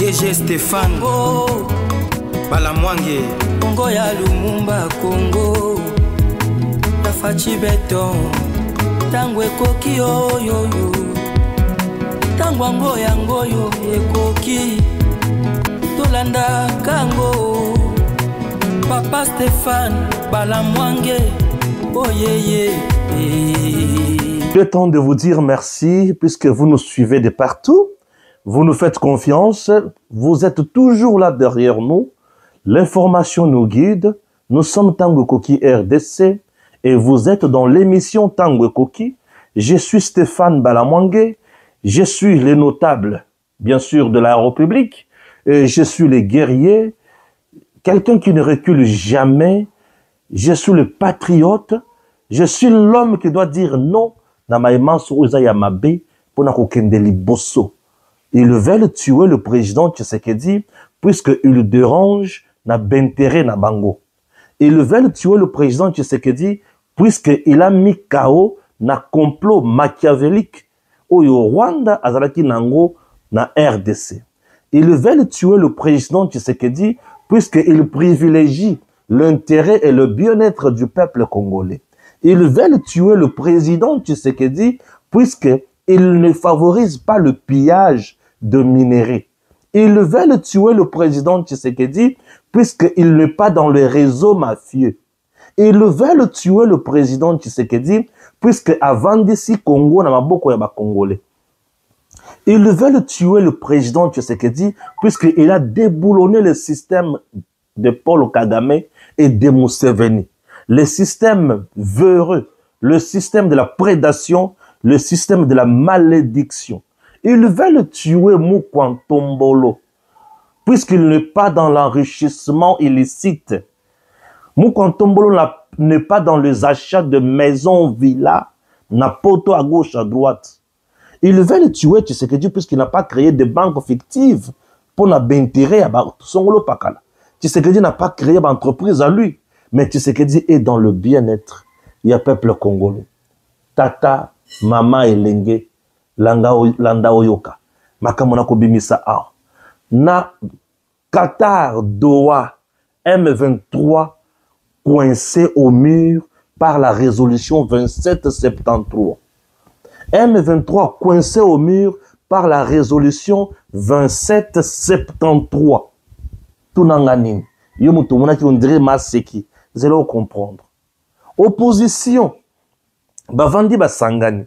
DG Stéphane Balamwange Congo ya Lumumba Congo Tafachi Beton Tangwe koki oyoyo Tangwango yangoyo ekoki Tolanda kango Papa Stéphane Balamwange Oh yeah. Il est temps de vous dire merci puisque vous nous suivez de partout. Vous nous faites confiance. Vous êtes toujours là derrière nous. L'information nous guide. Nous sommes Tango Koki RDC et vous êtes dans l'émission Tango Koki. Je suis Stéphane Balamwange. Je suis les notables, bien sûr, de la République. Et je suis les guerriers. Quelqu'un qui ne recule jamais. Je suis le patriote. Je suis l'homme qui doit dire non. Ils veulent tuer le président Tshisekedi puisqu'il dérange na bentere na bango. Ils veulent tuer le président Tshisekedi puisqu'il a mis KO na complot machiavélique au Rwanda azalaki nango na RDC. Ils veulent tuer le président Tshisekedi puisqu'il privilégie l'intérêt et le bien-être du peuple congolais. Ils veulent tuer le président Tshisekedi puisqu'il ne favorise pas le pillage de minerais. Ils veulent tuer le président Tshisekedi puisqu'il n'est pas dans les réseaux mafieux. Ils veulent tuer le président Tshisekedi puisque avant d'ici Congo na maboko ya ba Congolais. Ils veulent tuer le président Tshisekedi puisqu'il a déboulonné le système de Paul Kagame et de Museveni. Le système véreux, le système de la prédation, le système de la malédiction. Ils veulent tuer Mukwantombolo, puisqu'il n'est pas dans l'enrichissement illicite. Mukwantombolo n'est pas dans les achats de maisons, villas, n'importe à gauche, à droite. Ils veulent tuer Tshisekedi puisqu'il n'a pas créé de banques fictives pour n'abintérer à Songolo Pakala. Tshisekedi n'a pas créé d'entreprise à lui. Mais Tshisekedi est dans le bien-être. Il y a peuple congolais. Tata, Mama Elenge, Landa Oyoka. Makamona Kobimisa A. Na Qatar, Doha, M23, coincé au mur par la résolution 2773. M23 coincé au mur par la résolution 2773. Tunanganim. Yomutumuna qui on dirait Maseki. Vous allez comprendre. Opposition. Bavandi Basangani.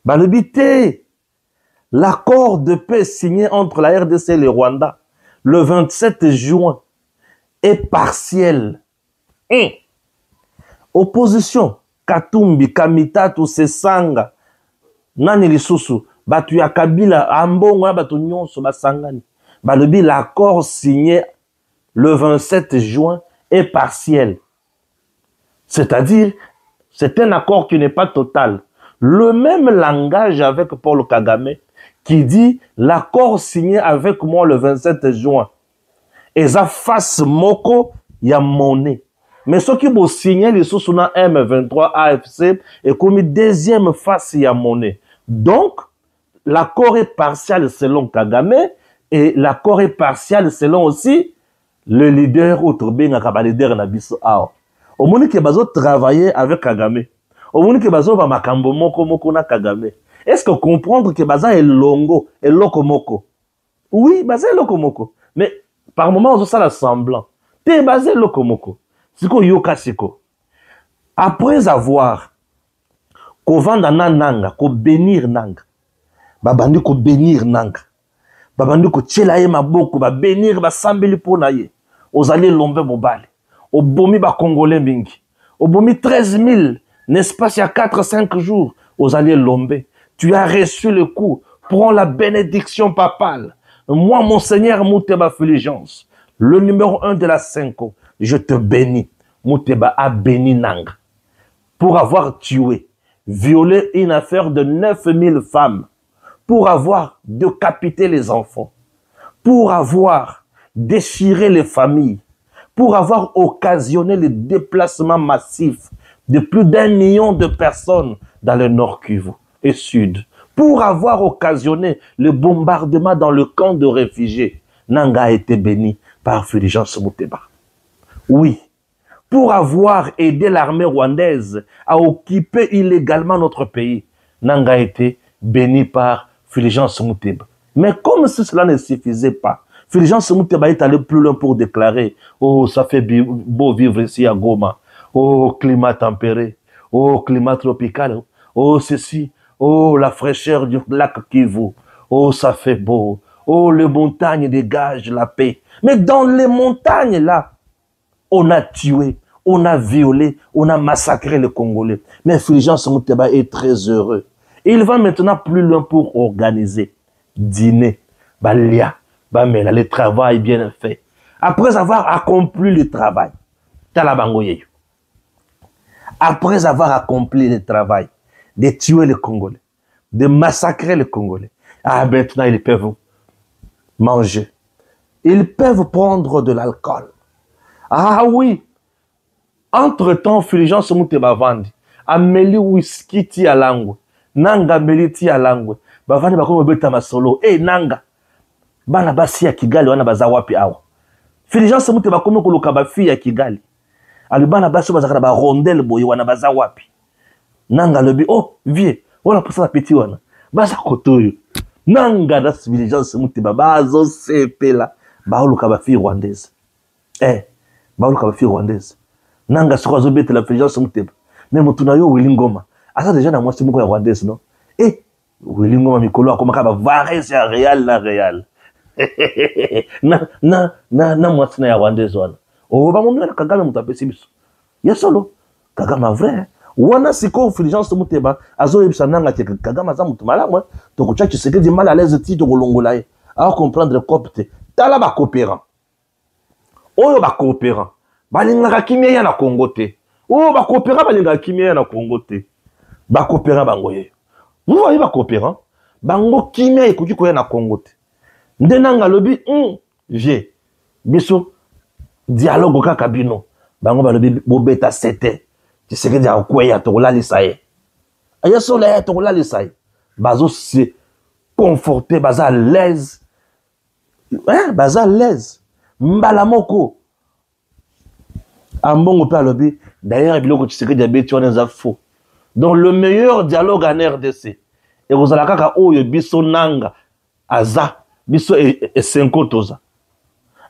Balobité. L'accord de paix signé entre la RDC et le Rwanda le 27 juin est partiel. Opposition. Katumbi, Kamitatu, Sesanga. Nani Lisusu. Batu ya Kabila, Ambongo, Batu Nyonso, Basangani. Balobi, l'accord signé le 27 juin est partiel. C'est-à-dire, c'est un accord qui n'est pas total. Le même langage avec Paul Kagame qui dit l'accord signé avec moi le 27 juin. Et ça face moko ya monnaie. Mais ce qui vous signé les sous M23 AFC est comme deuxième face ya monnaie. Donc, l'accord est partiel selon Kagame et l'accord est partiel selon aussi le leader ou le leader na biso awa. Au monde qui bazo travailler avec Kagame. Au monde qui bazo ba makambo moko na Kagame. Est-ce que comprendre que baza est longo et lokomoko? Oui, baza est lokomoko. Mais par moment on ça la semblant. Te basé lokomoko. Siko yoka siko. Après avoir ko vanda nanga, ko bénir nanga. Babandi ko bénir nanga. Babandi ko tchela ye maboko ba bénir ba sambeli pona ye. Ozali lombe mobile. Obomi ba Congolais mingi. Obomi 13 000, n'est-ce pas, il y a 4-5 jours, Ozali lombe. Tu as reçu le coup. Prends la bénédiction papale. Moi, Monseigneur Mouteba Fulgence, le numéro 1 de la 5, je te bénis. Mouteba a béni Nanga. Pour avoir tué, violé une affaire de 9000 femmes. Pour avoir décapité les enfants. Pour avoir déchiré les familles. Pour avoir occasionné le déplacement massif de plus d'1 million de personnes dans le Nord Kivu et Sud. Pour avoir occasionné le bombardement dans le camp de réfugiés. Nanga a été béni par Fulgence Muteba. Oui, pour avoir aidé l'armée rwandaise à occuper illégalement notre pays, Nanga a été béni par Fulgence Muteba. Mais comme si cela ne suffisait pas, Fulgence Muteba est allé plus loin pour déclarer: oh, ça fait beau vivre ici à Goma. Oh, climat tempéré. Oh, climat tropical. Oh, ceci. Oh, la fraîcheur du lac Kivu. Oh, ça fait beau. Oh, les montagnes dégagent la paix. Mais dans les montagnes, là, on a tué, on a violé, on a massacré les Congolais. Mais Fulgence Muteba est très heureux. Il va maintenant plus loin pour organiser dîner, balia, bamela, le travail bien fait. Après avoir accompli le travail, après avoir accompli le travail de tuer les Congolais, de massacrer les Congolais, ah, maintenant ils peuvent manger. Ils peuvent prendre de l'alcool. Ah oui. Entre-temps, Fulgence Muteba vandi. Ameli whisky ti à langue. Nanga meli ti à langue. Bavandi bakomo beta masolo. Eh nanga. Bana basi ya Kigali wana baza wapi awa. Fulgence Muteba komo koluka ba fi ya Kigali. Ali bana basi bazakana ba rondel boy wana baza wapi. Nanga lobi oh vie. Wala posa petit wana. Baza kotoyo. Nanga da Fulgence Muteba bazo sepela. Baoluka ba fi rwandaise. Baoluka ba fi rwandaise. Nanga soko azobete la Fulgence Muteba. Mais mutuna yo Willy Ngoma. Asa déjà na mwasi moko ya rwandaise non? Willy Ngoma mikolo akomaka ba vares ya Real la Real. na mwasi na ya rwandaise wana. Oh ba momela Kagame mutapesi biso. Ya solo. Kagame vrai. Wana siko Fulgence Muteba azoyebisa nanga ke Kagame aza mutu malamu. To ko tchaki seke di mal à l'aise ti to kolongola ye. A comprendre copte. Tala ba coopérant. Oyo ba coopérant. Balingaka kimia ya na Congo te. Oh, ba coopérant balingaka kimia ya na Congo te. Ba coopérant bangoye. Vous voyez ba coopérant? Bango kimia ekoki koya na Congo te. Ndenanga lobi, vie. Biso dialogue kaka bino. Bango balobi bobeta sete. Tu sais que dia okweya to la lisaye. Aya sola ya to la lisaye. Bazo se conforter, baza à l'aise. Baza à l'aise. Mbala moko. Ambongo pe alobi d'ailleurs biloko tseke diabete on est faux. Donc le meilleur dialogue en RDC et vous allez kaka oyo biso nanga aza biso et cinco toza.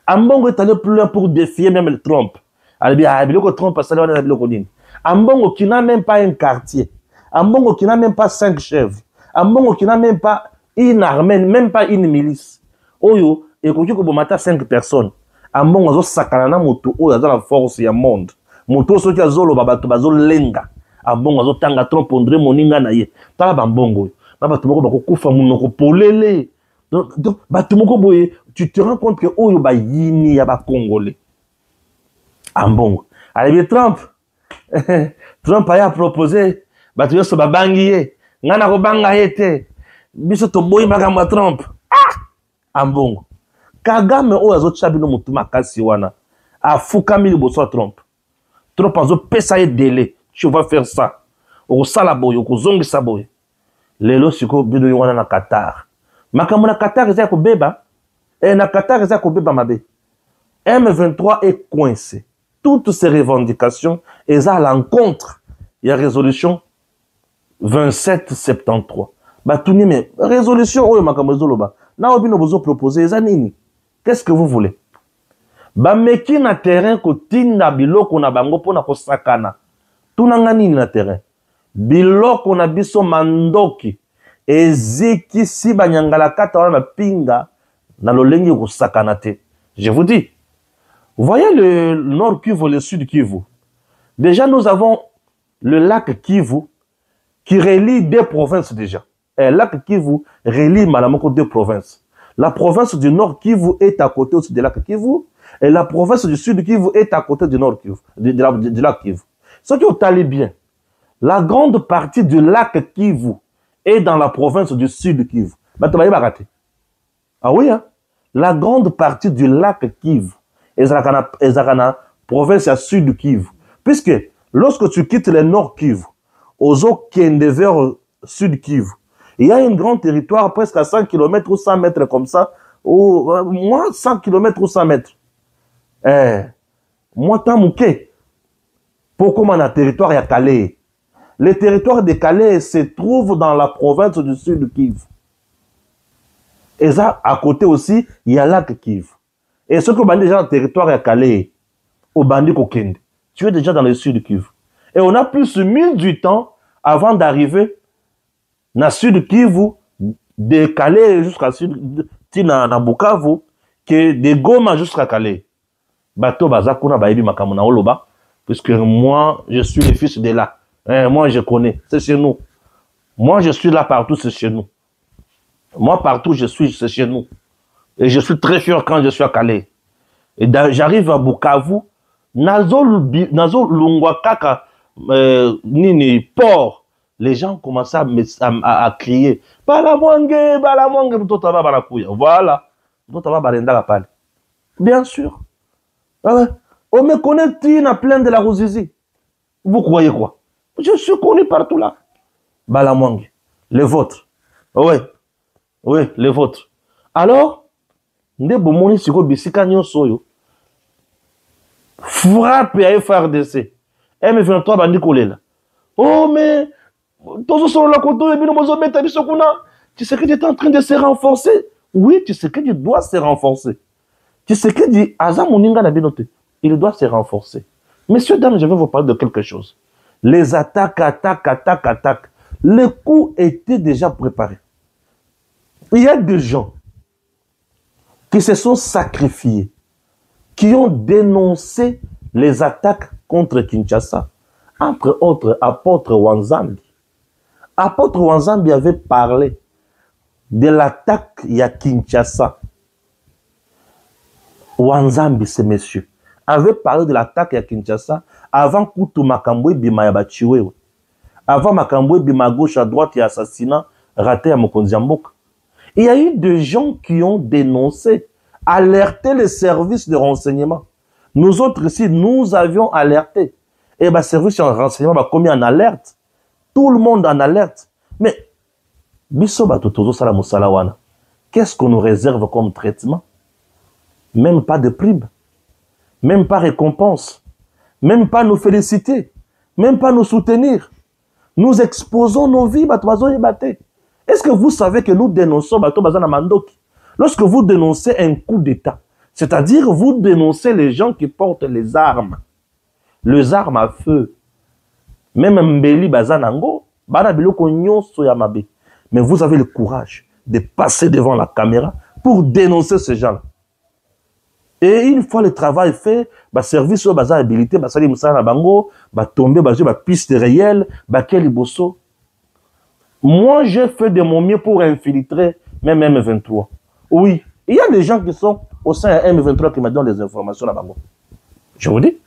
Ambongo est allé plus loin pour défier même le Trump. Alobi biloko Trump ça là biloko nini. Ambongo qui n'a même pas un quartier. Ambongo qui n'a même pas 5 chefs. Ambongo qui n'a même pas une armée, même pas une milice. Oyo et koki ko bomata 5 personnes. Ambongo azo sakana na moto oyo aza la force ya monde. Moto soki azolo babato bazo lenga. Ambongo azo tanga trop pondre moninga na ye. Tala bambongo. Ba bato moko bakokufa munoko polele. Donc bato moko boye, tu te rends compte que oyo ba yini ya ba congolais. Ambongo. Allez Trump. Trump a proposé bato yoso babangi ye. Ngana ko banga yete. Biso to boy makamwa Trump. Ambongo. Kagame oyo azotia bino mutu makasi wana afukami liboso ya Trump. Trump azo pesa ye délai. Tu vas faire ça. Okosala boye, okozongisa boye. Lelo siko bino wana na Qatar. Makambo na Qatar eza kobeba. Na Qatar eza kobeba mabe. M23 est coincé. Toutes ces revendications eza à l'encontre. Il y a résolution 2773. Batuni mais résolution oyo makambo ezoloba. Na obino bozo proposer eza nini? Qu'est-ce que vous voulez? Bameki na terrain kotinda biloko na bango pona kosakana. Tunanga nini na terrain? Biloko na biso mandoki. Eziki si banyangala kata wana pinga na lolengi kosakana te. Je vous dis. Vous voyez le nord Kivu, le sud Kivu. Déjà nous avons le lac Kivu qui relie 2 provinces déjà. Et le lac Kivu relie Malamoko 2 provinces. La province du Nord Kivu est à côté aussi du lac Kivu. Et la province du Sud Kivu est à côté du Nord Kivu, du lac Kivu. Ce qui est allé bien. La grande partie du lac Kivu est dans la province du Sud Kivu. Ah oui, hein? La grande partie du lac Kivu est dans la province du Sud Kivu. Puisque lorsque tu quittes le Nord Kivu, aux eaux qui est vers Sud Kivu, il y a un grand territoire, presque à 100 km ou 100 mètres comme ça, Moi, 100 km ou 100 mètres. Moi, tant mouké. Pourquoi on a territoire à Calais? Le territoire de Calais se trouve dans la province du sud Kivu. Et ça, à côté aussi, il y a lac Kivu. Et ce que vous déjà dans le territoire à Calais, au Bandi Kokende, tu es déjà dans le sud Kivu. Et on a plus de 1800 ans avant d'arriver dans le sud Kivu, de Calais jusqu'à sud, na Bukavu, que de Goma jusqu'à Calais. Bato Bazakuna Baïbi Makamuna Oloba, puisque moi, je suis le fils de là. Moi, je connais, c'est chez nous. Moi, je suis là partout, c'est chez nous. Moi, partout, je suis, c'est chez nous. Et je suis très fier quand je suis à Calais. Et j'arrive à Bukavu, Nazo Lungwakaka, Nini, Port. Les gens commencent à crier. Balamwange, Balamwange, Mtotaba Barakuya. Voilà. Mtotaba Barenda la parle. Bien sûr. Ah ouais. On me connaît, tu n'as plein de la Rosizi. Vous croyez quoi? Je suis connu partout là. Balamwange. Les vôtres. Oui. Oui, les vôtres. Alors, nde bomoni siko bisika nyonso yo. Frappe à FRDC. M23 bandi kolela. Oh mais tozo solo la koto et bino mozo meta biso kuna. Tu sais que tu es en train de se renforcer. Oui, tu sais que tu dois se renforcer. Tu sais que dit Aza Moninga na binote. Il doit se renforcer. Messieurs, dames, je vais vous parler de quelque chose. Les attaques. Les coups étaient déjà préparés. Il y a des gens qui se sont sacrifiés, qui ont dénoncé les attaques contre Kinshasa. Entre autres, apôtre Wanzambi. Apôtre Wanzambi avait parlé de l'attaque à Kinshasa. Wanzambi, ce monsieur, avait parlé de l'attaque à Kinshasa avant Koutou Makambwe Bima Yabachiwe. Avant Makambwe Bima gauche à droite et assassinat raté à Mokonziamboka. Il y a eu des gens qui ont dénoncé, alerté les services de renseignement. Nous autres ici, nous avions alerté. Et le service de renseignement a commis en alerte. Tout le monde en alerte. Mais, qu'est-ce qu'on nous réserve comme traitement? Même pas de prime. Même pas récompense. Même pas nous féliciter. Même pas nous soutenir. Nous exposons nos vies, est-ce que vous savez que nous dénonçons lorsque vous dénoncez un coup d'État, c'est-à-dire vous dénoncez les gens qui portent les armes à feu, même Mbeli Bazanango, mais vous avez le courage de passer devant la caméra pour dénoncer ces gens-là. Et une fois le travail fait, service au bazar habilité, basali musala bango, tomber piste réelle, quel bosso. Moi, j'ai fait de mon mieux pour infiltrer même M23. Oui, il y a des gens qui sont au sein de M23 qui me donnent des informations là-bas. Je vous dis.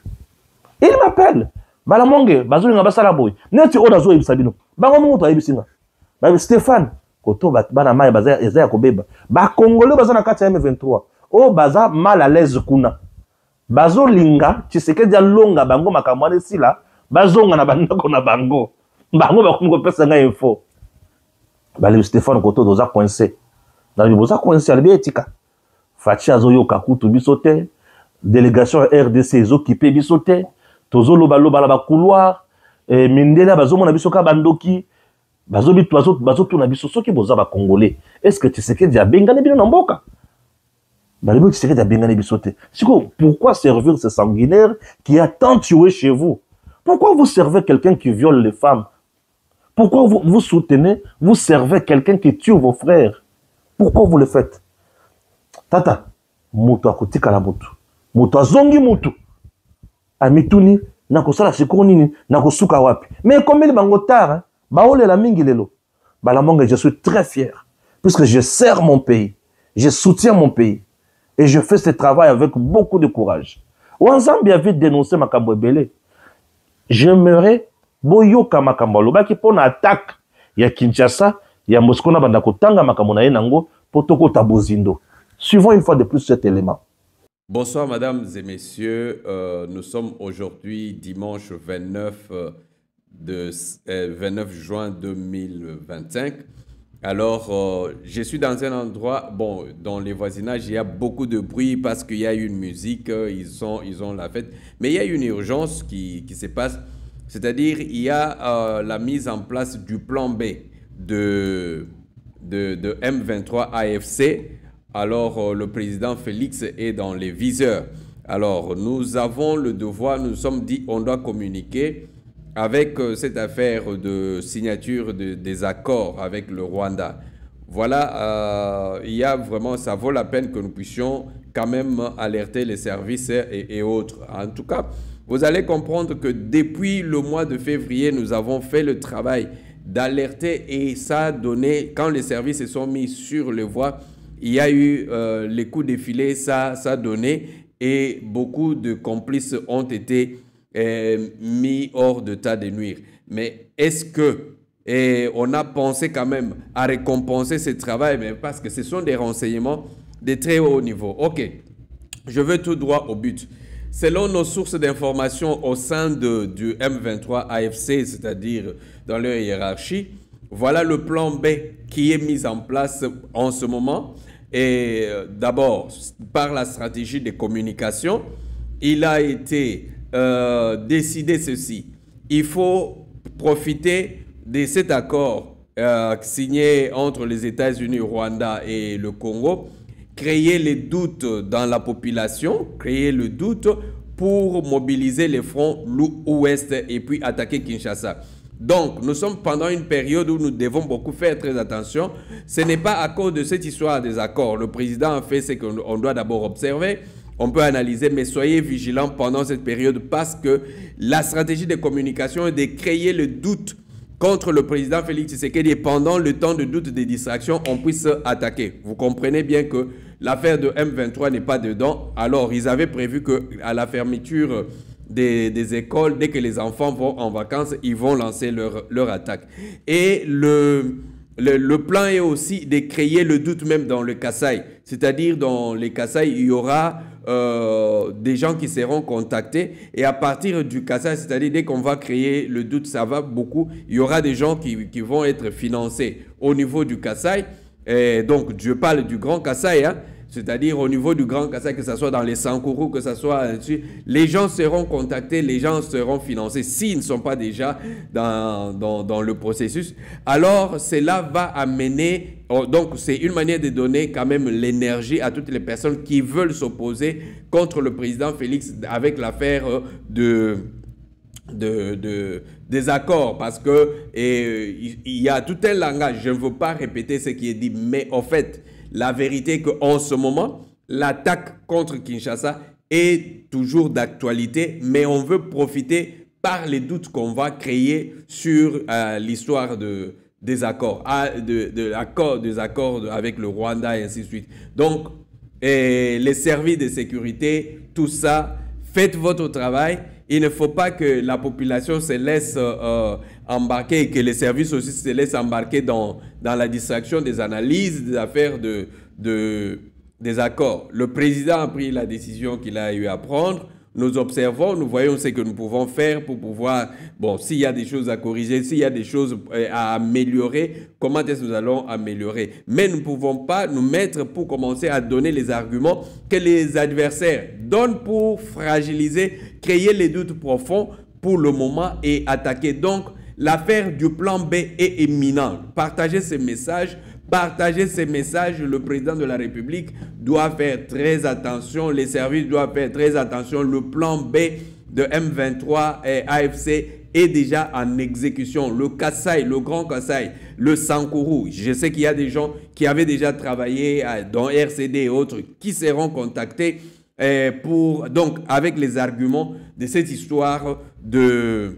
Ils m'appellent. Balamonge, Bazou Ngabasala Boy. Neti Odazo Ibsabino. Bango Mouto Ibisinga. Stéphane, Koto Banama Baza Ezaya Kobeba. Congolais Bazana Kata M23. Oh, Baza mal à l'aise Kuna. Bazo Linga, tu sais que dia longa bango makamwane sila. Bazonga na bandako na bango. Bango bakumko pesa nga info. Bale Stéphane Koto doza coincé. Dans le boza coincé albi etika. Fachi azoyo kakutu bisote. Délégation RDC occupé bisote. Tozo loba la ba couloir. Mindela bazo mona bisoka bandoki. Bazo tuna biso soki boza ba congolais. Est-ce que tu sais que dia bengane bino namboka? Bale tu sais que dia bengane bisote. Siko, pourquoi servir ce sanguinaire qui a tant tué chez vous? Pourquoi vous servez quelqu'un qui viole les femmes? Pourquoi vous soutenez, vous servez quelqu'un qui tue vos frères? Pourquoi vous le faites? Tata, mutu akotika la mutu. Mutu azongi mutu. Amituni, nakosala sikoro nini, nakosuka wapi. Mais comme il bangotar, baole la mingi lelo. Balamonga, je suis très fier. Puisque je sers mon pays. Je soutiens mon pays. Et je fais ce travail avec beaucoup de courage. Wanzambi avait dénoncé Makambo Ebele. J'aimerais boyoka makambo lobaki pona attaque ya Kinshasa ya Moscou na banda kotanga makambo na yenango potoko tabozindo. Suivons une fois de plus cet élément. Bonsoir mesdames et messieurs, nous sommes aujourd'hui dimanche 29 juin 2025. Alors, je suis dans un endroit, bon, dans les voisinages, il y a beaucoup de bruit parce qu'il y a une musique, ils ont la fête. Mais il y a une urgence qui se passe, c'est-à-dire il y a la mise en place du plan B de, de M23 AFC. Alors, le président Félix est dans les viseurs. Alors, nous avons le devoir, nous nous sommes dit, on doit communiquer avec cette affaire de signature des accords avec le Rwanda. Voilà, il y a vraiment, ça vaut la peine que nous puissions quand même alerter les services et autres. En tout cas, vous allez comprendre que depuis le mois de février, nous avons fait le travail d'alerter et ça a donné, quand les services se sont mis sur les voies, il y a eu les coups de filet, ça a donné et beaucoup de complices ont été mis hors de tas de nuire. Mais est-ce que on a pensé quand même à récompenser ce travail, mais parce que ce sont des renseignements de très haut niveau. Ok, je veux tout droit au but. Selon nos sources d'information au sein du M23 AFC, c'est-à-dire dans leur hiérarchie, voilà le plan B qui est mis en place en ce moment. Et d'abord, par la stratégie de communication, il a été décider ceci. Il faut profiter de cet accord signé entre les États-Unis, Rwanda et le Congo, créer les doutes dans la population, créer le doute pour mobiliser les fronts ouest et puis attaquer Kinshasa. Donc, nous sommes pendant une période où nous devons beaucoup faire très attention. Ce n'est pas à cause de cette histoire des accords. Le président a fait ce qu'on doit d'abord observer. On peut analyser, mais soyez vigilants pendant cette période parce que la stratégie de communication est de créer le doute contre le président Félix Tshisekedi et pendant le temps de doute, des distractions, on puisse attaquer. Vous comprenez bien que l'affaire de M23 n'est pas dedans. Alors, ils avaient prévu qu'à la fermeture des écoles, dès que les enfants vont en vacances, ils vont lancer leur attaque. Et le plan est aussi de créer le doute même dans le Kasaï. C'est-à-dire dans les Kasaï, il y aura des gens qui seront contactés et à partir du Kasaï, c'est-à-dire dès qu'on va créer le doute, ça va beaucoup, il y aura des gens qui vont être financés au niveau du Kasaï. Et donc, je parle du Grand Kasaï, hein, c'est-à-dire au niveau du Grand Kasaï, que ce soit dans les Sankourou, que ce soit les gens seront contactés, les gens seront financés. S'ils ne sont pas déjà dans le processus, alors cela va amener, donc c'est une manière de donner quand même l'énergie à toutes les personnes qui veulent s'opposer contre le président Félix avec l'affaire des accords, parce que il y a tout un langage, je ne veux pas répéter ce qui est dit, mais en fait, la vérité est qu'en ce moment, l'attaque contre Kinshasa est toujours d'actualité, mais on veut profiter par les doutes qu'on va créer sur l'histoire des accords, des accords avec le Rwanda et ainsi de suite. Donc, les services de sécurité, tout ça, faites votre travail. Il ne faut pas que la population se laisse embarquer et que les services aussi se laissent embarquer dans la distraction des analyses, des affaires des accords. Le président a pris la décision qu'il a eu à prendre. Nous observons, nous voyons ce que nous pouvons faire pour pouvoir, bon, s'il y a des choses à corriger, s'il y a des choses à améliorer, comment est-ce que nous allons améliorer? Mais nous ne pouvons pas nous mettre pour commencer à donner les arguments que les adversaires donnent pour fragiliser, créer les doutes profonds pour le moment et attaquer. Donc, l'affaire du plan B est imminente. Partagez ces messages. Partagez ces messages, le président de la République doit faire très attention, les services doivent faire très attention. Le plan B de M23 et AFC est déjà en exécution. Le Kasaï, le Grand Kasaï, le Sankourou, je sais qu'il y a des gens qui avaient déjà travaillé dans RCD et autres qui seront contactés donc avec les arguments de cette histoire des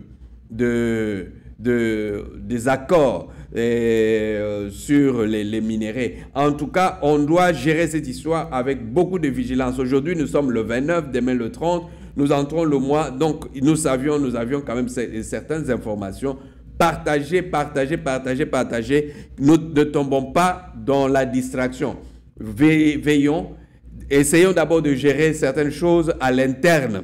accords sur les minéraux. En tout cas, on doit gérer cette histoire avec beaucoup de vigilance. Aujourd'hui, nous sommes le 29, demain le 30, nous entrons le mois, donc nous avions quand même certaines informations. Partagez. Nous ne tombons pas dans la distraction. Veillons, essayons d'abord de gérer certaines choses à l'interne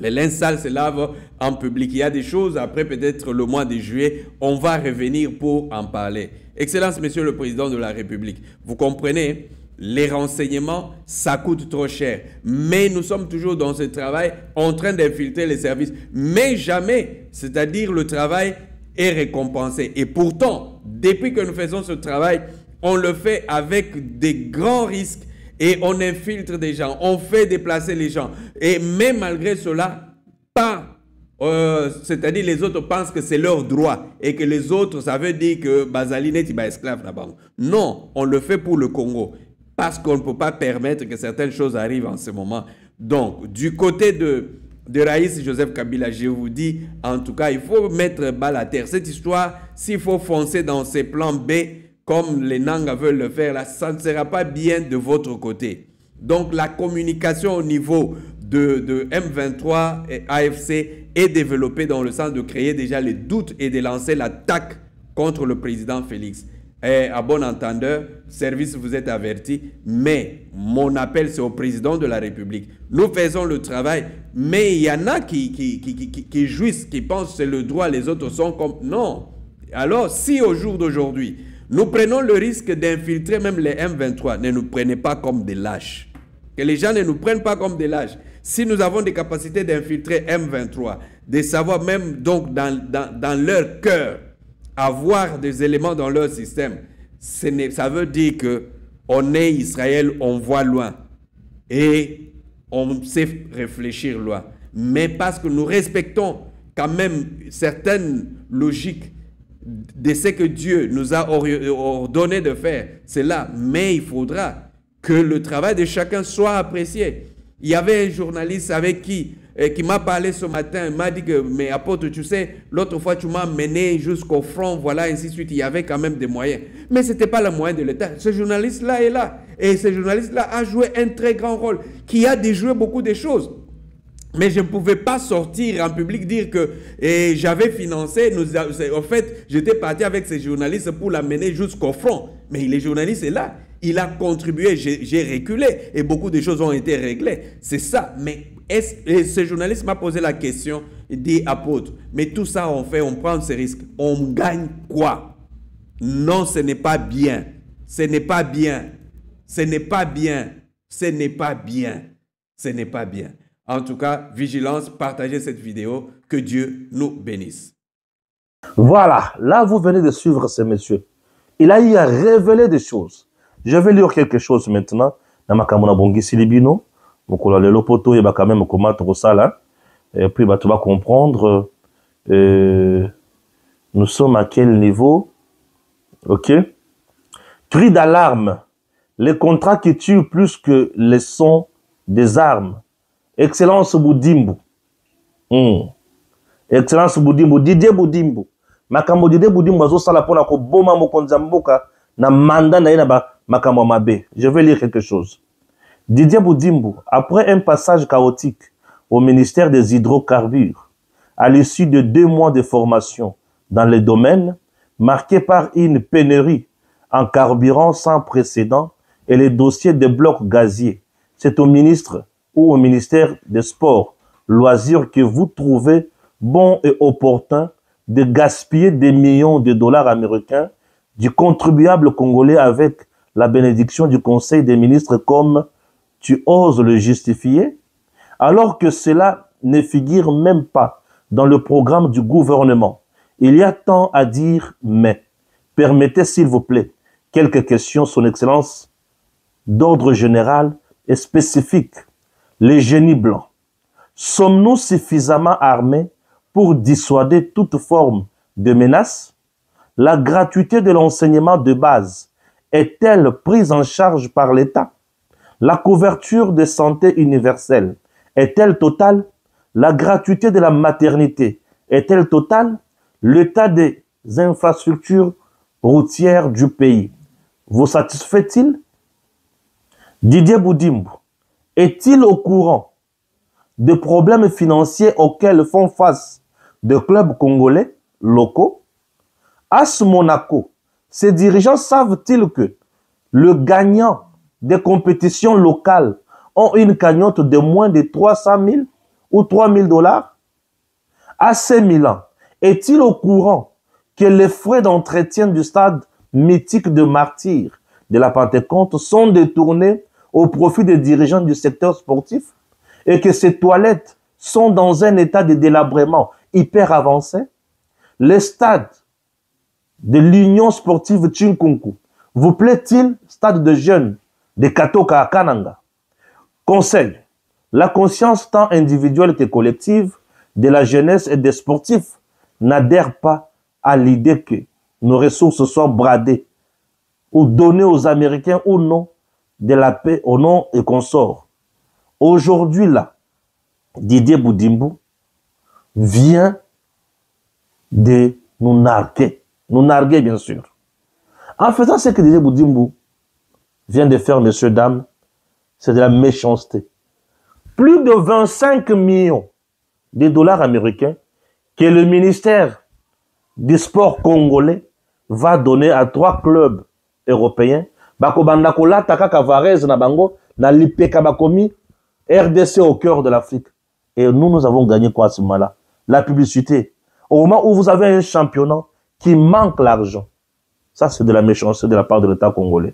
Les linges sales se lavent en public. Il y a des choses, après peut-être le mois de juillet, on va revenir pour en parler. Excellence, Monsieur le Président de la République, vous comprenez, les renseignements, ça coûte trop cher. Mais nous sommes toujours dans ce travail en train d'infiltrer les services. Mais jamais, c'est-à-dire le travail est récompensé. Et pourtant, depuis que nous faisons ce travail, on le fait avec des grands risques et on infiltre des gens, on fait déplacer les gens. Et même malgré cela, c'est-à-dire les autres pensent que c'est leur droit et que les autres, ça veut dire que Bazali n'est pas esclave là-bas. Non, on le fait pour le Congo parce qu'on ne peut pas permettre que certaines choses arrivent en ce moment. Donc, du côté de Raïs Joseph Kabila, je vous dis, en tout cas, il faut mettre balle à terre. Cette histoire, s'il faut foncer dans ces plans B, comme les Nanga veulent le faire, là, ça ne sera pas bien de votre côté. Donc, la communication au niveau de M23 et AFC est développée dans le sens de créer déjà les doutes et de lancer l'attaque contre le président Félix. Et à bon entendeur, service, vous êtes averti, mais mon appel, c'est au président de la République. Nous faisons le travail, mais il y en a qui jouissent, qui pensent que c'est le droit, les autres sont comme... Non. Alors, si au jour d'aujourd'hui, nous prenons le risque d'infiltrer même les M23, ne nous prenez pas comme des lâches. Que les gens ne nous prennent pas comme des lâches. Si nous avons des capacités d'infiltrer M23, de savoir même donc dans leur cœur, avoir des éléments dans leur système, ça veut dire qu'on est Israël, on voit loin. Et on sait réfléchir loin. Mais parce que nous respectons quand même certaines logiques de ce que Dieu nous a ordonné de faire, c'est là. Mais il faudra que le travail de chacun soit apprécié. Il y avait un journaliste avec qui m'a parlé ce matin, il m'a dit que, mais apôtre, tu sais, l'autre fois tu m'as mené jusqu'au front, voilà, ainsi de suite, il y avait quand même des moyens. Mais ce n'était pas le moyen de l'État. Ce journaliste-là est là. Et ce journaliste-là a joué un très grand rôle, qui a déjoué beaucoup de choses. Mais je ne pouvais pas sortir en public dire que j'avais financé, en fait, j'étais parti avec ces journalistes pour l'amener jusqu'au front. Mais les journalistes sont là. Il a contribué, j'ai reculé et beaucoup de choses ont été réglées. C'est ça. Mais ce journaliste m'a posé la question, il dit, apôtre, mais tout ça on fait, on prend ces risques. On gagne quoi? Non, ce n'est pas bien. Ce n'est pas bien. Ce n'est pas bien. Ce n'est pas bien. Ce n'est pas bien. En tout cas, vigilance, partagez cette vidéo. Que Dieu nous bénisse. Voilà, là vous venez de suivre ce monsieur. Il a eu à révéler des choses. Je vais lire quelque chose maintenant. Namakamona bongi silibino. Donc on a le lopoto et quand même comment trop ça là. Et puis tu vas comprendre. Nous sommes à quel niveau? Ok. Cri d'alarme. Les contrats qui tuent plus que les sons des armes. Excellence Boudimbo. Excellence Boudimbo. Didier Boudimbo. Makambo Didier Boudimbo azo sala pona ko boma mokonza mboka na manda na yena ba makambo mabe. Je vais lire quelque chose. Didier Boudimbo, après un passage chaotique au ministère des hydrocarbures, à l'issue de 2 mois de formation dans les domaines marqués par une pénurie en carburant sans précédent et les dossiers de blocs gaziers, c'est au ministre ou au ministère des Sports, Loisirs que vous trouvez bon et opportun de gaspiller des millions de dollars américains du contribuable congolais avec la bénédiction du Conseil des ministres comme tu oses le justifier, alors que cela ne figure même pas dans le programme du gouvernement. Il y a tant à dire, mais permettez s'il vous plaît quelques questions, son Excellence, d'ordre général et spécifique. Les génies blancs, sommes-nous suffisamment armés pour dissuader toute forme de menace? La gratuité de l'enseignement de base est-elle prise en charge par l'État? La couverture de santé universelle est-elle totale? La gratuité de la maternité est-elle totale? L'état des infrastructures routières du pays vous satisfait-il? Didier Boudimbo, est-il au courant des problèmes financiers auxquels font face des clubs congolais locaux? AS Monaco, ces dirigeants savent-ils que le gagnant des compétitions locales ont une cagnotte de moins de 300 000 ou 3 000 dollars? AC Milan est-il au courant que les frais d'entretien du stade mythique de Martyrs de la Pentecôte sont détournés au profit des dirigeants du secteur sportif et que ces toilettes sont dans un état de délabrement hyper avancé? Le stade de l'Union sportive Chinkunku vous plaît-il? Stade de jeunes de Katoka à Kananga. Conseil, la conscience tant individuelle que collective de la jeunesse et des sportifs n'adhère pas à l'idée que nos ressources soient bradées ou données aux Américains ou non de la paix au nom et consorts. Aujourd'hui là, Didier Boudimbo vient de nous narguer bien sûr. En faisant ce que Didier Boudimbo vient de faire, messieurs, dames, c'est de la méchanceté. Plus de 25 millions de dollars américains que le ministère du sport congolais va donner à 3 clubs européens. Bakobanda kolata kaka Varese na bango na lipeka bakomi RDC au cœur de l'Afrique. Et nous avons gagné quoi à ce moment-là? La publicité. Au moment où vous avez un championnat qui manque l'argent. Ça, c'est de la méchanceté de la part de l'État congolais.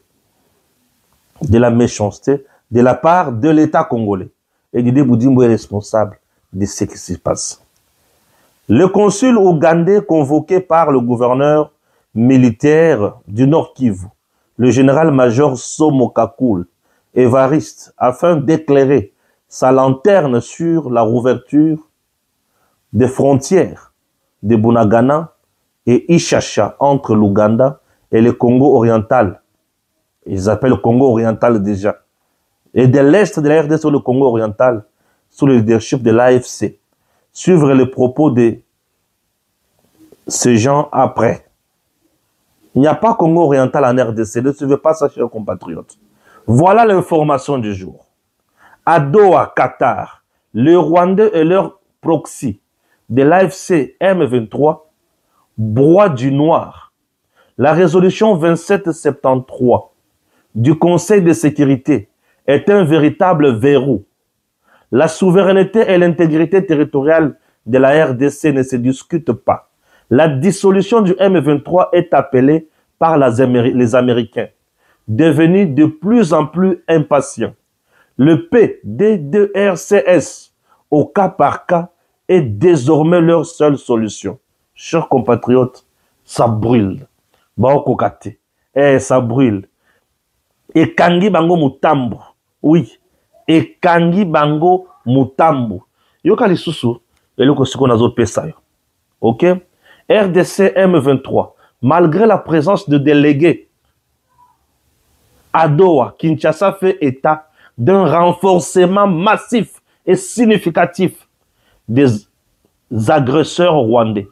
De la méchanceté de la part de l'État congolais. Et Didier Boudimbo est responsable de ce qui se passe. Le consul ougandais convoqué par le gouverneur militaire du Nord Kivu, le général-major Somo Kakul, Évariste, afin d'éclairer sa lanterne sur la rouverture des frontières de Bunagana et Ishasha entre l'Ouganda et le Congo oriental. Ils appellent Congo oriental déjà. Et de l'est de la RDC sur le Congo oriental, sous le leadership de l'AFC. Suivre les propos de ces gens après. Il n'y a pas Congo oriental en RDC. Ne suivez pas ça, chers compatriotes. Voilà l'information du jour. À Doha, Qatar, les Rwandais et leur proxy de l'AFC M23 broient du noir. La résolution 2773 du Conseil de sécurité est un véritable verrou. La souveraineté et l'intégrité territoriale de la RDC ne se discutent pas. La dissolution du M23 est appelée par les Américains, devenus de plus en plus impatients. Le PDDRCS, au cas par cas, est désormais leur seule solution. Chers compatriotes, ça brûle. Baokokate. Ça brûle. Et Kangi Bango Mutambo. Oui. Et Kangi Bango Mutambo. Yoka lisusu, eloko siko nazo pesa yo. Ok? RDC M23, malgré la présence de délégués à Doha, Kinshasa fait état d'un renforcement massif et significatif des agresseurs rwandais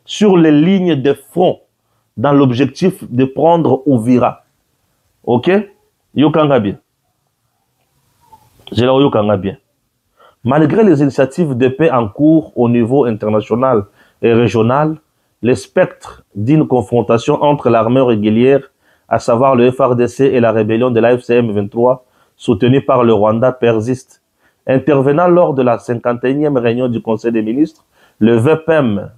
sur les lignes de front dans l'objectif de prendre Uvira. Ok? Yokanga bien. Yokanga bien. Malgré les initiatives de paix en cours au niveau international et régional, le spectre d'une confrontation entre l'armée régulière, à savoir le FARDC et la rébellion de l'AFC M23, soutenue par le Rwanda, persiste. Intervenant lors de la 51e réunion du Conseil des ministres, le VPM,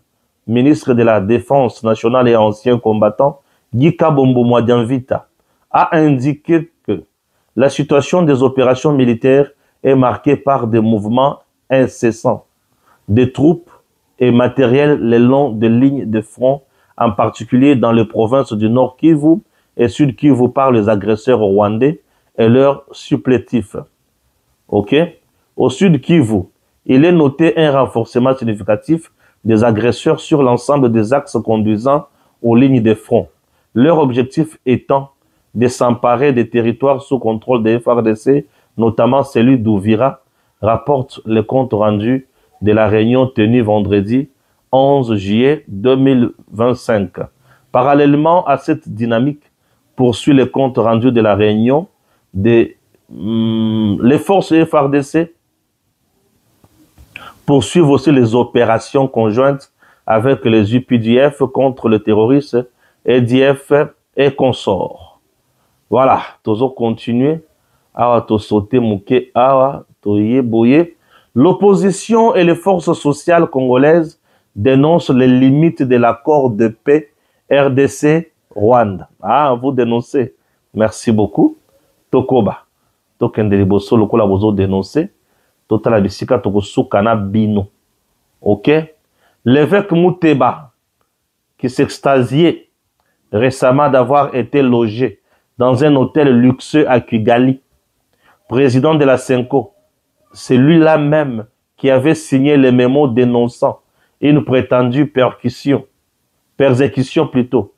ministre de la Défense nationale et ancien combattant, Guy Kabombo Mwadianvita, a indiqué que la situation des opérations militaires est marquée par des mouvements incessants des troupes et matériel le long des lignes de front, en particulier dans les provinces du Nord Kivu et Sud Kivu par les agresseurs rwandais et leurs supplétifs. Ok? Au Sud Kivu, il est noté un renforcement significatif des agresseurs sur l'ensemble des axes conduisant aux lignes de front. Leur objectif étant de s'emparer des territoires sous contrôle des FARDC, notamment celui d'Uvira, rapporte le compte rendu de la réunion tenue vendredi 11 juillet 2025. Parallèlement à cette dynamique, poursuit le compte rendu de la réunion les forces FARDC poursuivent aussi les opérations conjointes avec les UPDF contre le terrorisme, EDF et consorts. Voilà, toujours continuer. Awa to sauter mouke awa to yeboye. L'opposition et les forces sociales congolaises dénoncent les limites de l'accord de paix RDC-Rwanda. Ah, vous dénoncez. Merci beaucoup. Tokoba. Tokendeli boso lokola bozo dénoncer. Totala bisika tokosukana bino. Ok? L'évêque Mouteba, qui s'extasiait récemment d'avoir été logé dans un hôtel luxueux à Kigali, président de la Senko, c'est lui-là même qui avait signé les mémos dénonçant une prétendue persécution plutôt,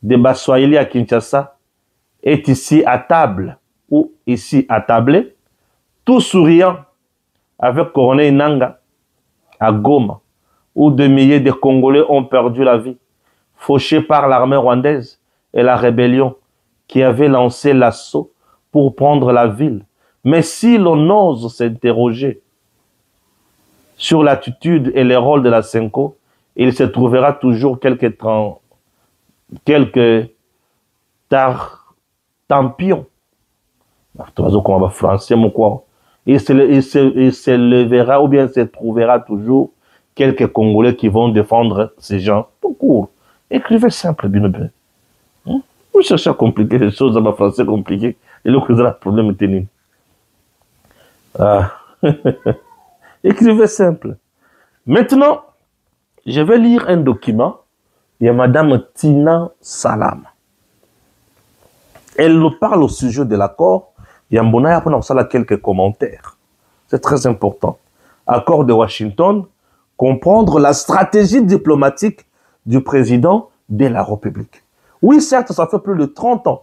des Baswahili à Kinshasa, est ici à table, ou ici attablé, tout souriant, avec Corneille Nanga, à Goma, où des milliers de Congolais ont perdu la vie, fauchés par l'armée rwandaise et la rébellion qui avait lancé l'assaut pour prendre la ville. Mais si l'on ose s'interroger sur l'attitude et les rôles de la Senko, il se trouvera toujours quelques tampions. Il se levera ou bien se trouvera toujours quelques Congolais qui vont défendre ces gens. Tout court. Écrivez simple, bien. Vous cherchez à compliquer les choses en français compliqué. Et le problème est tenu. Ah. Écrivez simple. Maintenant, je vais lire un document. Il y a Madame Tina Salam. Elle nous parle au sujet de l'accord. Il y a quelques commentaires. C'est très important. Accord de Washington, comprendre la stratégie diplomatique du président de la République. Oui, certes, ça fait plus de 30 ans.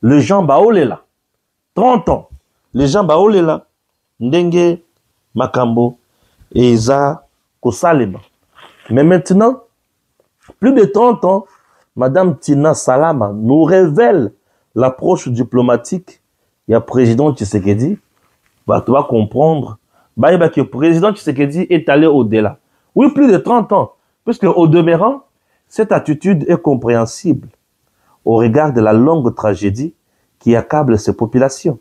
Le Jean Baolela. 30 ans. Le Jean Baolela. Ndenge Makambo et Isa Kosalema. Mais maintenant, plus de 30 ans, Madame Tina Salama nous révèle l'approche diplomatique. Il y a président Tshisekedi. Tu vas comprendre. Que le président Tshisekedi est allé au-delà. Oui, plus de 30 ans. Puisque au demeurant, cette attitude est compréhensible au regard de la longue tragédie qui accable ces populations.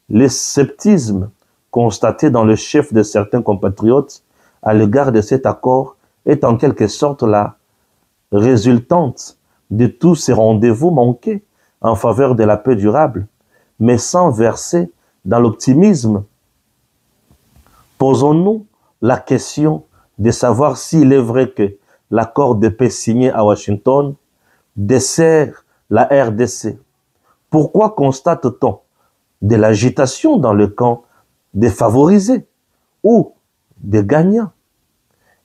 Le sceptisme constaté dans le chef de certains compatriotes à l'égard de cet accord est en quelque sorte la résultante de tous ces rendez-vous manqués en faveur de la paix durable, mais sans verser dans l'optimisme. Posons-nous la question de savoir s'il est vrai que l'accord de paix signé à Washington dessert la RDC. Pourquoi constate-t-on de l'agitation dans le camp des favorisés ou des gagnants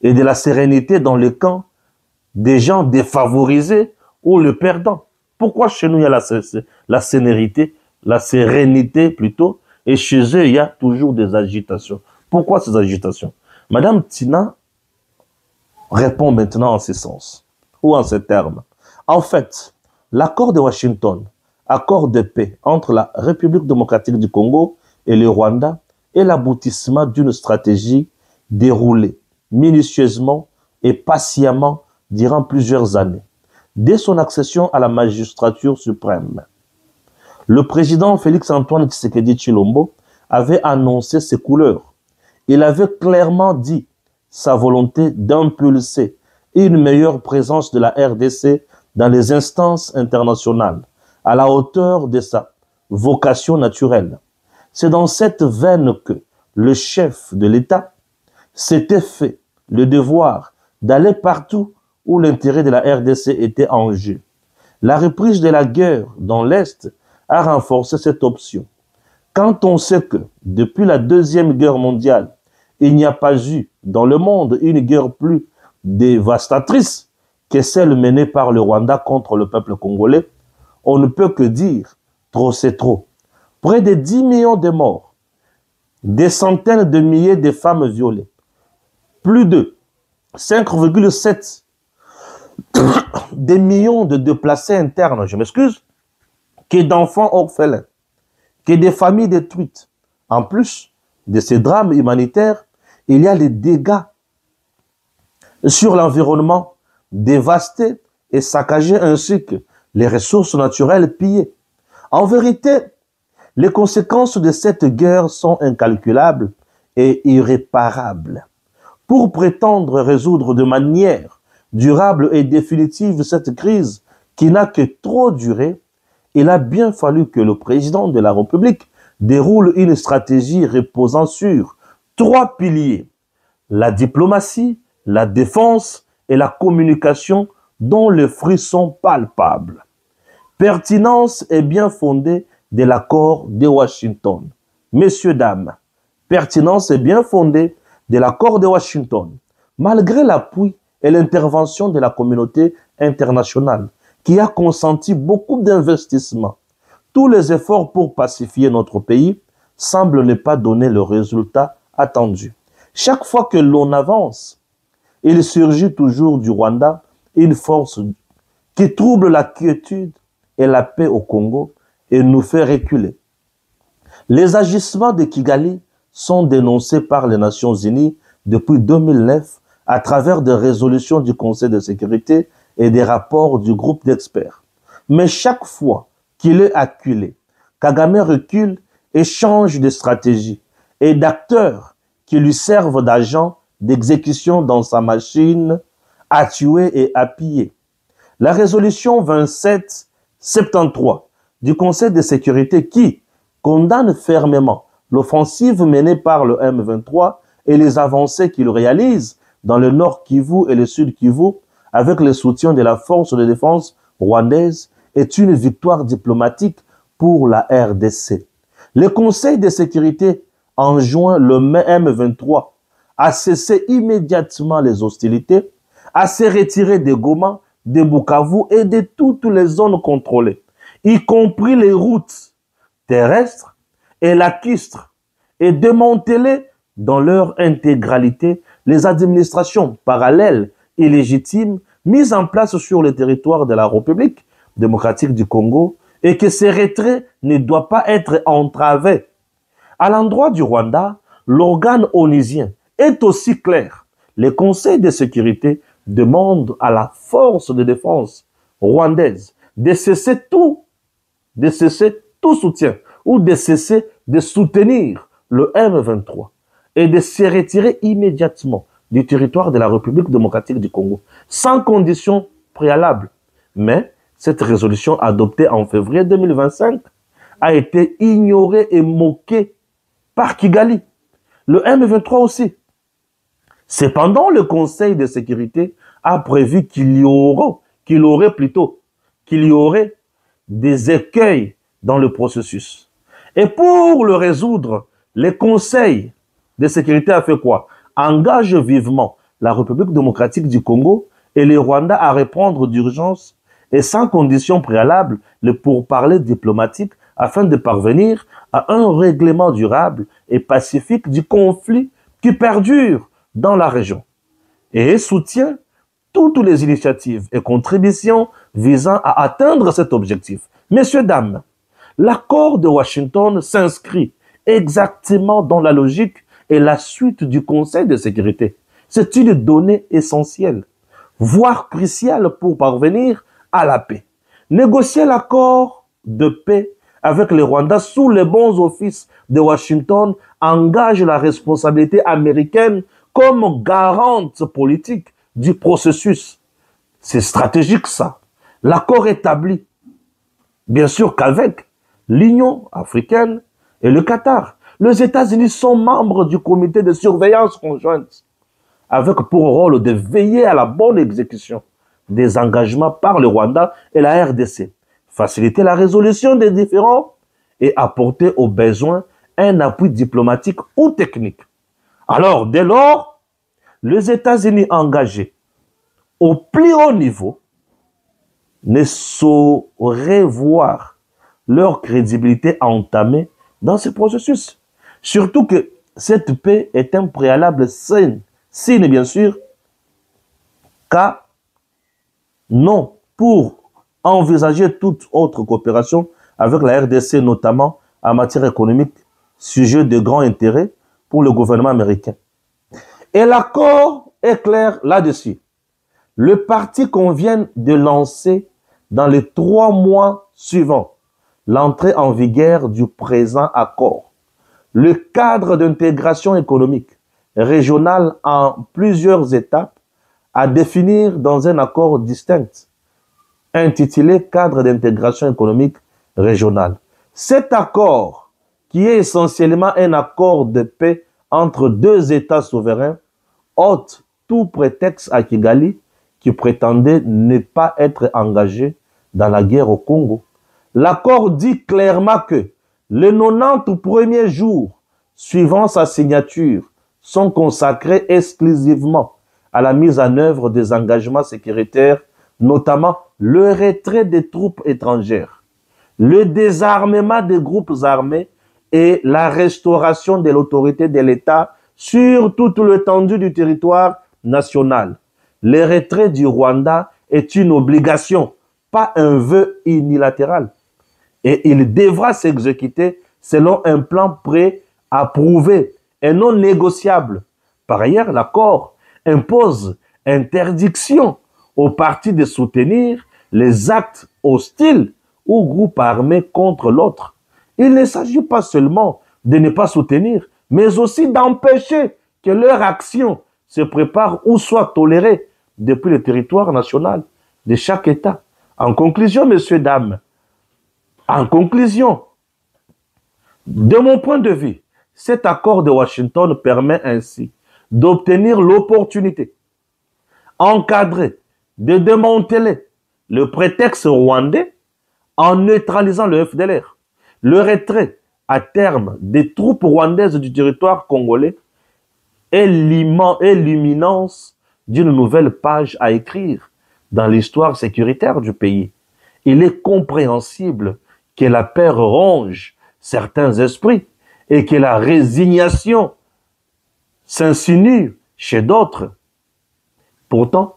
et de la sérénité dans le camp des gens défavorisés ou le perdant? Pourquoi chez nous il y a la sérénité plutôt, et chez eux il y a toujours des agitations? Pourquoi ces agitations? Madame Tina répond maintenant en ce sens, ou en ces termes. En fait, l'accord de Washington, accord de paix entre la République démocratique du Congo et le Rwanda, est l'aboutissement d'une stratégie déroulée minutieusement et patiemment durant plusieurs années. Dès son accession à la magistrature suprême, le président Félix-Antoine Tshisekedi Tshilombo avait annoncé ses couleurs. Il avait clairement dit sa volonté d'impulser une meilleure présence de la RDC dans les instances internationales, à la hauteur de sa vocation naturelle. C'est dans cette veine que le chef de l'État s'était fait le devoir d'aller partout où l'intérêt de la RDC était en jeu. La reprise de la guerre dans l'Est a renforcé cette option. Quand on sait que, depuis la Deuxième Guerre mondiale, il n'y a pas eu dans le monde une guerre plus dévastatrice que celle menée par le Rwanda contre le peuple congolais, on ne peut que dire trop c'est trop. Près de 10 millions de morts, des centaines de milliers de femmes violées, plus de 5,7 des millions de déplacés internes, je m'excuse, que d'enfants orphelins, que des familles détruites. En plus de ces drames humanitaires, il y a les dégâts sur l'environnement dévasté et saccagé, ainsi que les ressources naturelles pillées. En vérité, les conséquences de cette guerre sont incalculables et irréparable. Pour prétendre résoudre de manière durable et définitive cette crise qui n'a que trop duré, il a bien fallu que le président de la République déroule une stratégie reposant sur 3 piliers: la diplomatie, la défense et la communication dont les fruits sont palpables. Pertinence et bien fondée de l'accord de Washington. Messieurs, dames, pertinence et bien fondée de l'accord de Washington, malgré l'appui et l'intervention de la communauté internationale, qui a consenti beaucoup d'investissements. Tous les efforts pour pacifier notre pays semblent ne pas donner le résultat attendu. Chaque fois que l'on avance, il surgit toujours du Rwanda une force qui trouble la quiétude et la paix au Congo et nous fait reculer. Les agissements de Kigali sont dénoncés par les Nations Unies depuis 2009 à travers des résolutions du Conseil de sécurité et des rapports du groupe d'experts. Mais chaque fois qu'il est acculé, Kagame recule et change de stratégie et d'acteurs qui lui servent d'agents d'exécution dans sa machine à tuer et à piller. La résolution 2773 du Conseil de sécurité qui condamne fermement l'offensive menée par le M23 et les avancées qu'il réalise dans le Nord Kivu et le Sud Kivu avec le soutien de la force de défense rwandaise est une victoire diplomatique pour la RDC. Le Conseil de sécurité enjoint le M23 à cesser immédiatement les hostilités, à se retirer de Goma, de Bukavu et de toutes les zones contrôlées, y compris les routes terrestres et lacustres, et démanteler dans leur intégralité les administrations parallèles et légitimes mises en place sur le territoire de la République démocratique du Congo et que ces retraits ne doivent pas être entravés. À l'endroit du Rwanda, l'organe onusien est aussi clair. Le Conseil de sécurité demande à la force de défense rwandaise de cesser tout soutien ou de cesser de soutenir le M23 et de se retirer immédiatement du territoire de la République démocratique du Congo, sans condition préalable. Mais cette résolution adoptée en février 2025 a été ignorée et moquée par Kigali. Le M23 aussi. Cependant, le Conseil de sécurité a prévu qu'il y aurait des écueils dans le processus. Et pour le résoudre, le Conseil de sécurité a fait quoi? Engage vivement la République démocratique du Congo et le Rwanda à répondre d'urgence et sans condition préalable le pourparlers diplomatique afin de parvenir à un règlement durable et pacifique du conflit qui perdure dans la région. Et soutient toutes les initiatives et contributions visant à atteindre cet objectif. Messieurs, dames, l'accord de Washington s'inscrit exactement dans la logique et la suite du Conseil de sécurité. C'est une donnée essentielle, voire cruciale pour parvenir à la paix. Négocier l'accord de paix avec le Rwanda sous les bons offices de Washington engage la responsabilité américaine comme garante politique du processus. C'est stratégique ça. L'accord établi, bien sûr qu'avec l'Union africaine et le Qatar. Les États-Unis sont membres du comité de surveillance conjointe, avec pour rôle de veiller à la bonne exécution des engagements par le Rwanda et la RDC, faciliter la résolution des différends et apporter aux besoins un appui diplomatique ou technique. Alors, dès lors, les États-Unis engagés au plus haut niveau ne sauraient voir leur crédibilité entamée dans ce processus. Surtout que cette paix est un préalable signe bien sûr, car non pour envisager toute autre coopération avec la RDC, notamment en matière économique, sujet de grand intérêt pour le gouvernement américain. Et l'accord est clair là-dessus. Le parti convient de lancer dans les 3 mois suivants l'entrée en vigueur du présent accord. le cadre d'intégration économique régionale en plusieurs étapes à définir dans un accord distinct intitulé Cadre d'intégration économique régionale. Cet accord, qui est essentiellement un accord de paix entre deux États souverains, ôte tout prétexte à Kigali qui prétendait ne pas être engagé dans la guerre au Congo. L'accord dit clairement que les 90 premiers jours suivant sa signature sont consacrés exclusivement à la mise en œuvre des engagements sécuritaires, notamment le retrait des troupes étrangères, le désarmement des groupes armés et la restauration de l'autorité de l'État sur toute l'étendue du territoire national. Le retrait du Rwanda est une obligation, pas un vœu unilatéral. Et il devra s'exécuter selon un plan pré-approuvé et non négociable. Par ailleurs, l'accord impose interdiction aux partis de soutenir les actes hostiles ou groupes armés contre l'autre. Il ne s'agit pas seulement de ne pas soutenir, mais aussi d'empêcher que leur action se prépare ou soit tolérée depuis le territoire national de chaque État. En conclusion, messieurs, dames, en conclusion, de mon point de vue, cet accord de Washington permet ainsi d'obtenir l'opportunité encadrée de démanteler le prétexte rwandais en neutralisant le FDLR, le retrait à terme des troupes rwandaises du territoire congolais est l'imminence d'une nouvelle page à écrire dans l'histoire sécuritaire du pays. Il est compréhensible que la peur ronge certains esprits et que la résignation s'insinue chez d'autres. Pourtant,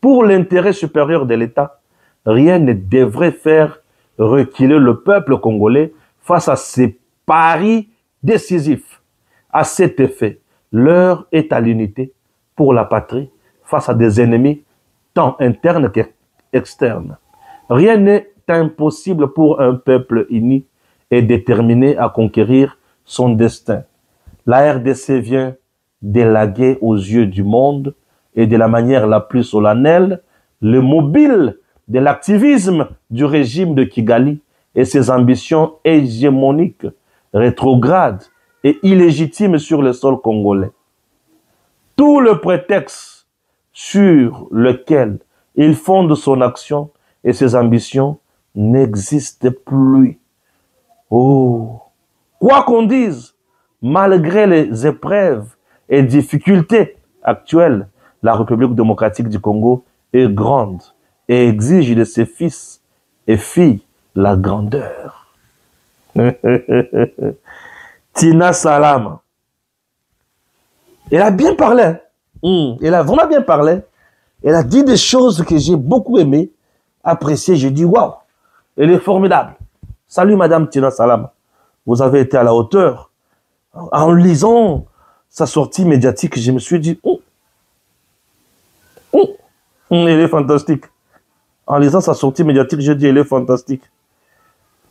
pour l'intérêt supérieur de l'État, rien ne devrait faire reculer le peuple congolais face à ces paris décisifs. À cet effet, l'heure est à l'unité pour la patrie face à des ennemis tant internes qu'externes. Rien n'est impossible pour un peuple uni et déterminé à conquérir son destin. La RDC vient d'élaguer aux yeux du monde et de la manière la plus solennelle le mobile de l'activisme du régime de Kigali et ses ambitions hégémoniques, rétrogrades et illégitimes sur le sol congolais. Tout le prétexte sur lequel il fonde son action et ses ambitions n'existe plus. Oh, quoi qu'on dise, malgré les épreuves et difficultés actuelles, la République démocratique du Congo est grande et exige de ses fils et filles la grandeur. Tina Salama. Elle a bien parlé. Elle a vraiment bien parlé. Elle a dit des choses que j'ai beaucoup aimées, appréciées. Je dis, waouh, elle est formidable. Salut Madame Tina Salama. Vous avez été à la hauteur. En lisant sa sortie médiatique, je me suis dit, elle est fantastique. En lisant sa sortie médiatique, j'ai dit, elle est fantastique.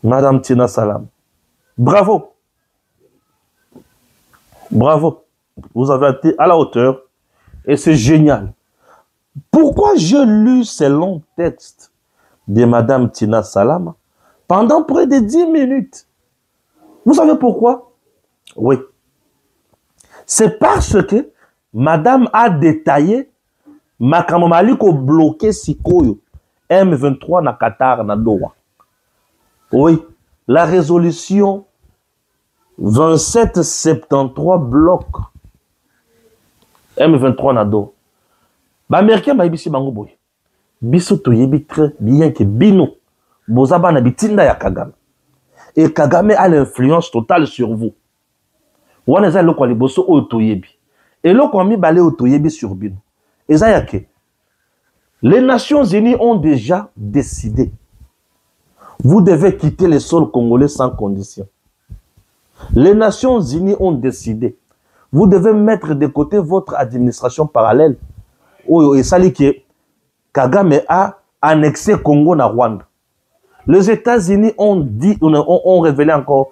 Madame Tina Salama. Bravo. Bravo. Vous avez été à la hauteur et c'est génial. Pourquoi j'ai lu ces longs textes de Madame Tina Salama pendant près de 10 minutes? Vous savez pourquoi? Oui. C'est parce que Madame a détaillé makamamali ko bloqué Sikoyo M23 na Qatar na Doha. Oui, la résolution 2773 bloque M23 na Doha. Ba américain ba ibisi bango boy. Biso to yebi très bien que bino bozaba na bitinda ya Kagame. Et Kagame a l'influence totale sur vous. Wana za loko liboso otoyebi. Et loko mi balé otoyebi sur bino. Ezayake. Les Nations Unies ont déjà décidé. Vous devez quitter le sol congolais sans condition. Les Nations Unies ont décidé. Vous devez mettre de côté votre administration parallèle. Et ça dit que Kagame a annexé Congo na Rwanda. Les États-Unis ont dit, ont révélé encore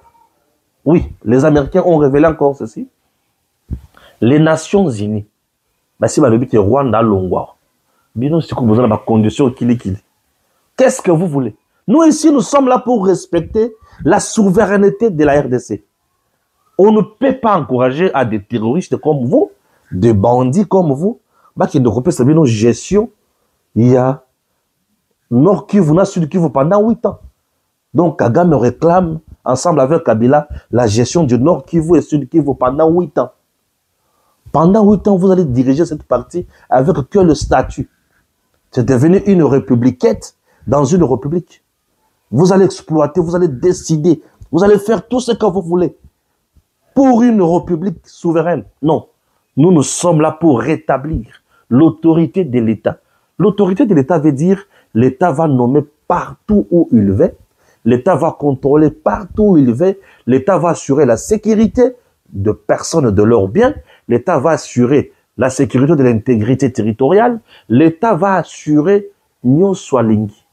Oui, les Américains ont révélé encore ceci. Les Nations Unies, si le but est Rwanda, Longwa, bien sûr, vous avez la condition qu'il est. Qu'est-ce que vous voulez? Nous ici, nous sommes là pour respecter la souveraineté de la RDC. On ne peut pas encourager à des terroristes comme vous, des bandits comme vous, qui ne reprennent pas nos gestion. Il y a Nord Kivu, Sud Kivu pendant 8 ans. Donc Kagame réclame, ensemble avec Kabila, la gestion du Nord Kivu et Sud Kivu pendant 8 ans. Pendant 8 ans, vous allez diriger cette partie avec que le statut. C'est devenu une républiquette dans une république. Vous allez exploiter, vous allez décider, vous allez faire tout ce que vous voulez pour une république souveraine. Non, nous sommes là pour rétablir l'autorité de l'État. L'autorité de l'État veut dire l'État va nommer partout où il veut, l'État va contrôler partout où il veut, l'État va assurer la sécurité de personnes, de leurs biens, l'État va assurer la sécurité de l'intégrité territoriale, l'État va assurer Nyoswalingi.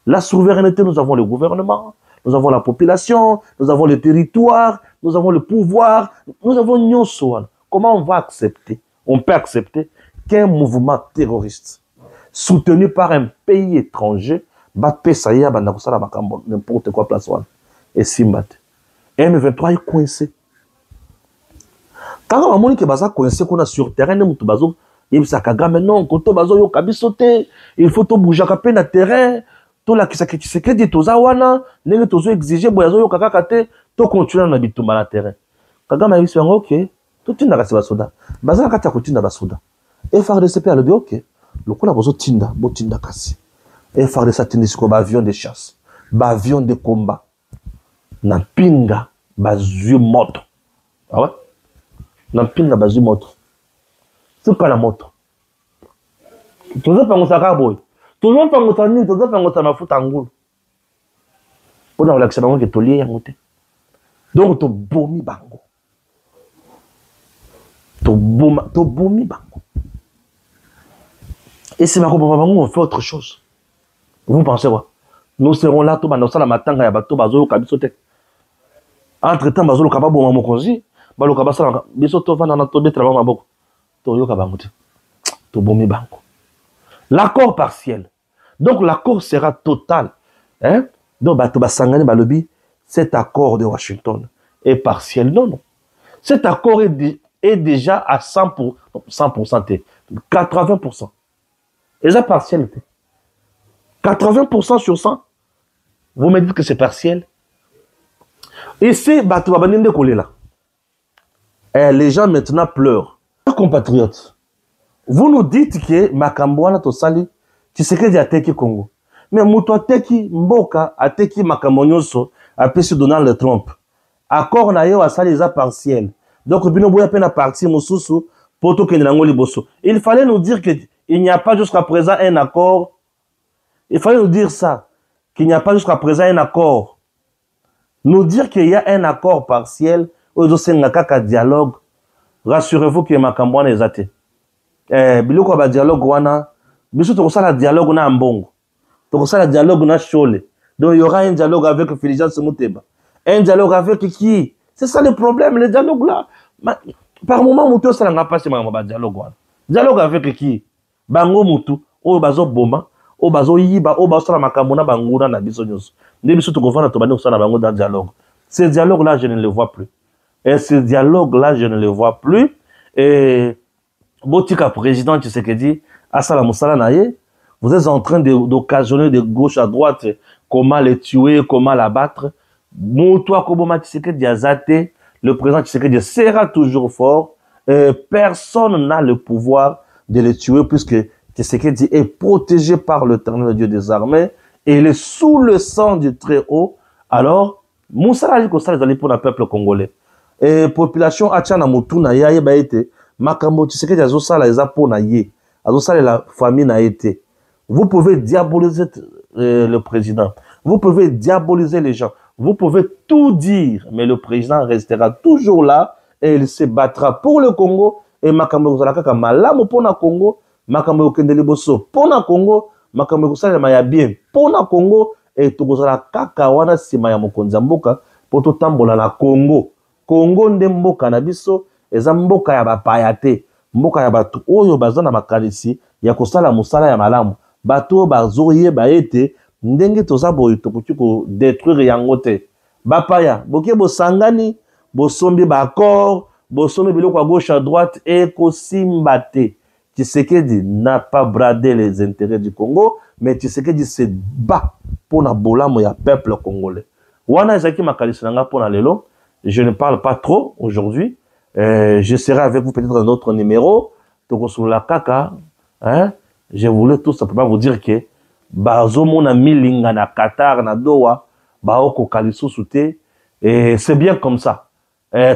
La souveraineté, nous avons le gouvernement, nous avons la population, nous avons le territoire, nous avons le pouvoir, nous avons Nyoswal. Comment on va accepter? On peut accepter qu'un mouvement terroriste soutenu par un pays étranger n'importe quoi place one et Simbat. M23 est coincé. Quand on a dit que baza coincé qu'on a sur terrain, nous bazo il Kagame non, quand on bazo yo kabisote, il faut to bouger kapé na terrain, to la kisaki kiseke di toza wana, nenge tozo exiger boyazo yo kakakate, to continuer na bitumba na terrain. Kagame a dit OK, to tinda kasi basoda. Baza kata ko tinda basoda. Et FARDC a dit OK, le coup la bozo tinda, bo tinda kasi. Et FARDC tindi ko ba avion de chasse, ba avion de combat. Na pinga bazu moto. Ah ouais? Na pinga bazu moto. C'est pas la moto. Tozo pango sakaboy. Tozo pango tani, tozo pango ta mafuta ngulu. Pona relaxa bango ke tolie yango te. Donc to bomi bango. To bomi bango. Et c'est ma bango on fait autre chose. Vous pensez quoi? Nous serons là, tout le monde, la matanga ya bato bazo kabisote. Entre-temps, bazo kaba bo mokonzi, balo kaba sala biso to vana na to betra ba maboko. To yo kaba ngote. To bomi banko. L'accord partiel. Donc l'accord sera total. Hein? Donc bato basangani balobi, cet accord de Washington est partiel. Non, non. Cet accord est déjà à 100%, 80%. Et ça partiel. 80% sur 100. Vous me dites que c'est partiel. Et c'est les gens maintenant pleurent. Compatriotes, vous nous dites que Makambouana Tosali, tu sais que c'est Ateki Congo. Mais Mouto Ateki Mboka, Ateki Makambonyoso, a pu Donald Trump. Accord na yo asali za partiel. Donc, Bino Bouya peine à partir Moussoussou, Poto Kenangoli Bosso. Il fallait nous dire qu'il n'y a pas jusqu'à présent un accord. Il fallait nous dire ça, qu'il n'y a pas jusqu'à présent un accord. Nous dire qu'il y a un accord partiel, au dialogue. Rassurez-vous que Makambouana est athée. Biloko ba dialogue wana, biso to kosala dialogue na mbongo. To kosala dialogue na chole. Donc il y aura un dialogue avec Fulgence Muteba. Un dialogue avec qui? C'est ça le problème, le dialogue là. Par moment mutu ça n'a pas passé ma dialogue wana. Dialogue avec qui? Bango mutu, o bazo boma. O bazo yiba o bazo la makamona banguna na biso nyos nde biso to kovana to bande osala bango dans dialogue. Ce dialogue là je ne le vois plus. Et ce dialogue là je ne le vois plus. Et Botika président Tshisekedi asala musala naye, vous êtes en train d'occasionner de gauche à droite comment les tuer, comment l'abattre. Moutoua Koboma Tshisekedi azate, le président Tshisekedi sera toujours fort. Personne n'a le pouvoir de le tuer puisque Tshisekedi est protégé par l'Éternel Dieu des armées et il est sous le sang du Très-Haut. Alors, Moussa Ali Kosa les alliés pour le peuple congolais. Et population Achana Mutuna Yaye Baete, Makambo Tshisekedi Azosala les Apona Ye, Azosala la famille n'a été. Vous pouvez diaboliser le président, vous pouvez diaboliser les gens, vous pouvez tout dire, mais le président restera toujours là et il se battra pour le Congo. Et Makambo Zalaka Malamu pour le Congo. Makambo Kendele Bosso pona Congo, Makambo Kusala Maya bien pona Congo, et Togozala Kaka wana Sima ya Mokonzi Mboka, po totambola na Congo. Congo nde mboka na biso eza mboka ya bapaya te, mboka ya bato oyo baza na makanisi ya kosala mosala ya malamu, bato bazoyeba ete ndenge toza boye tokoki kodétruire yango te. Bapaya boke bosangani bosombi baaccord, bosombi biloko à gauche à droite ekosimba te. Tshisekedi n'a pas bradé les intérêts du Congo, mais Tshisekedi se bat pour la bolamo ya peuple congolais. Wana ezaki makalisi nanga pona lelo. Je ne parle pas trop aujourd'hui. Je serai avec vous peut-être dans d'autres numéros. Tokosula kaka, hein? Je voulais tout simplement vous dire que bazomo na milinga na Qatar na Doha, baoko kalisu souté, et c'est bien comme ça.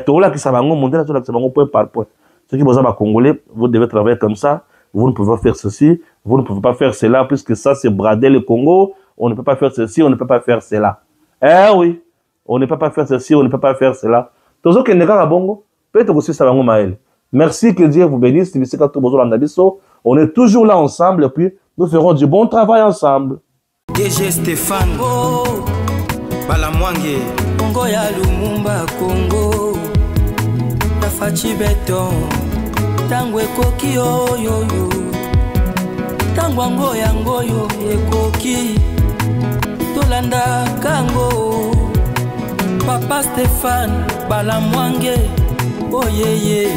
Tola ki sabango monter la ki sabango point par point. Ceux qui sont congolais, vous devez travailler comme ça. Vous ne pouvez pas faire ceci, vous ne pouvez pas faire cela, puisque ça c'est brader le Congo. On ne peut pas faire ceci, on ne peut pas faire cela. Eh oui, on ne peut pas faire ceci, on ne peut pas faire cela. Tozo ke neka bongo, peut-être que ça va maël. Merci, que Dieu vous bénisse. On est toujours là ensemble et puis nous ferons du bon travail ensemble. DG Stéphane Balamwange Congo ya Lumumba Congo Fachi beton Tango ekoki oyoyo Tango yangoyo ekoki Tolanda kango Papa Stéphane Balamwange Oh yeah yeah